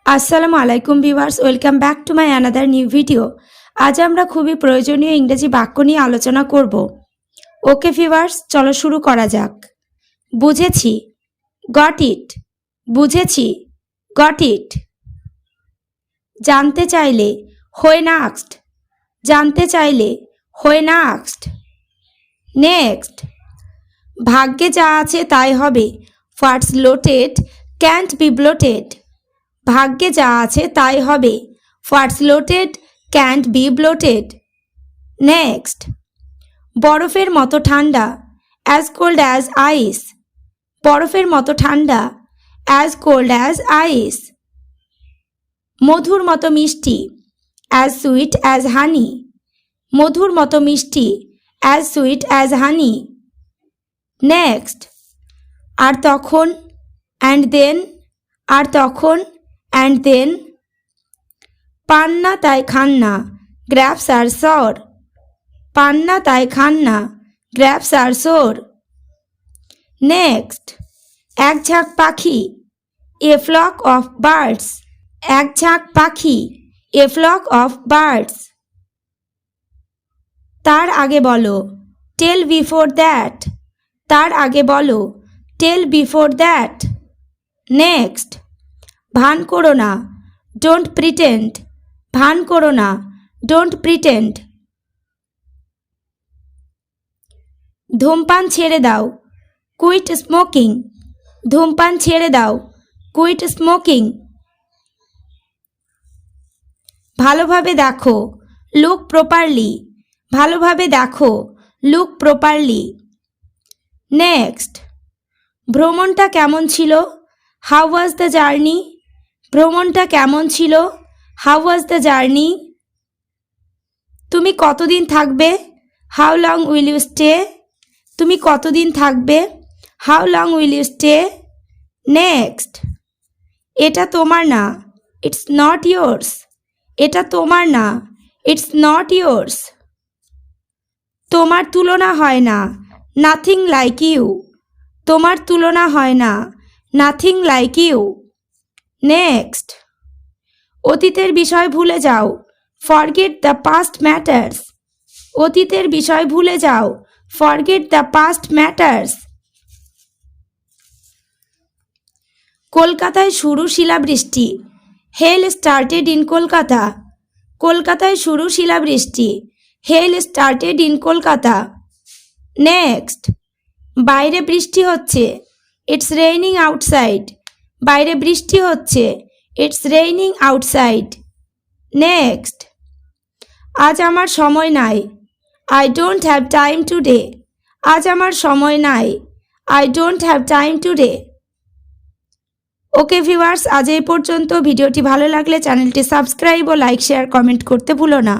আসসালামু আলাইকুম viewers, welcome back to my another new video. আজ আমরা খুবই প্রয়োজনীয় ইংরেজি বাক্য নিয়ে আলোচনা করব। ওকে ভিউয়ার্স, চলো শুরু করা যাক। বুঝেছি, গট ইট। বুঝেছি, গট ইট। জানতে চাইলে, হোয়েন আস্কড। জানতে চাইলে, হোয়েন আস্কড। নেক্সট, ভাগ্যে যা আছে তাই হবে। হোয়াটস লোটেড ক্যান্ট বি ব্লোটেড। ভাগ্যে যা আছে তাই হবে। হোয়াটস লোটেড ক্যান্ট বি ব্লোটেড। নেক্সট, বরফের মতো ঠান্ডা, অ্যাজ কোল্ড অ্যাজ আইস। বরফের মতো ঠান্ডা, অ্যাজ কোল্ড অ্যাজ আইস। মধুর মতো মিষ্টি, অ্যাজ সুইট অ্যাজ হানি। মধুর মতো মিষ্টি, অ্যাজ সুইট অ্যাজ হানি। নেক্সট, আর তখন, অ্যান্ড দেন। আর তখন, অ্যান্ড দেন। পান না তাই খান না, গ্র্যাপস আর সর। পান না তাই খান না, গ্র্যাপস আর সর। নেক্সট, এক ঝাঁক পাখি, এ ফ্লক অফ বার্ডস। এক ঝাঁক পাখি, এ ফ্লক অফ বার্ডস। তার আগে বলো, টেল বিফোর দ্যাট। তার আগে বলো, টেল বিফোর দ্যাট। নেক্সট, ভান করো না, ডোন্ট প্রিটেন্ড। ভান করো না, ডোন্ট প্রিটেন্ড। ধূমপান ছেড়ে দাও, কুইট স্মোকিং। ধূমপান ছেড়ে দাও, কুইট স্মোকিং। ভালোভাবে দেখো, লুক প্রপারলি। ভালোভাবে দেখো, লুক প্রপারলি। নেক্সট, ভ্রমণটা কেমন ছিল, হাউ ওয়াজ দ্য জার্নি। ভ্রমণটা কেমন ছিল, হাউ ওয়াজ দ্য জার্নি। তুমি কতদিন থাকবে, how long will you stay. তুমি কতদিন থাকবে, how long will you stay. Next, এটা তোমার না, ইটস নট ইয়োর্স। এটা তোমার না, ইটস নট ইয়োর্স। তোমার তুলনা হয় না, নাথিং লাইক ইউ। তোমার তুলনা হয় না, নাথিং লাইক ইউ। নেক্সট, অতীতের বিষয় ভুলে যাও, ফরগেট দ্য পাস্ট ম্যাটার্স। অতীতের বিষয় ভুলে যাও, ফরগেট দ্য পাস্ট ম্যাটার্স। কলকাতায় শুরু শিলাবৃষ্টি, হেল স্টার্টেড ইন কলকাতা। কলকাতায় শুরু শিলাবৃষ্টি, হেল স্টার্টেড ইন কলকাতা। নেক্সট, বাইরে বৃষ্টি হচ্ছে, ইটস রেইনিং আউটসাইড। বাইরে বৃষ্টি হচ্ছে, ইটস রেইনিং আউটসাইড। নেক্সট, আজ আমার সময় নাই, I don't have time today. আজ আমার সময় নাই, I don't have time today. Okay viewers, আজ এই পর্যন্ত। ভিডিওটি ভালো লাগলে চ্যানেলটি সাবস্ক্রাইব ও লাইক শেয়ার কমেন্ট করতে ভুলো না।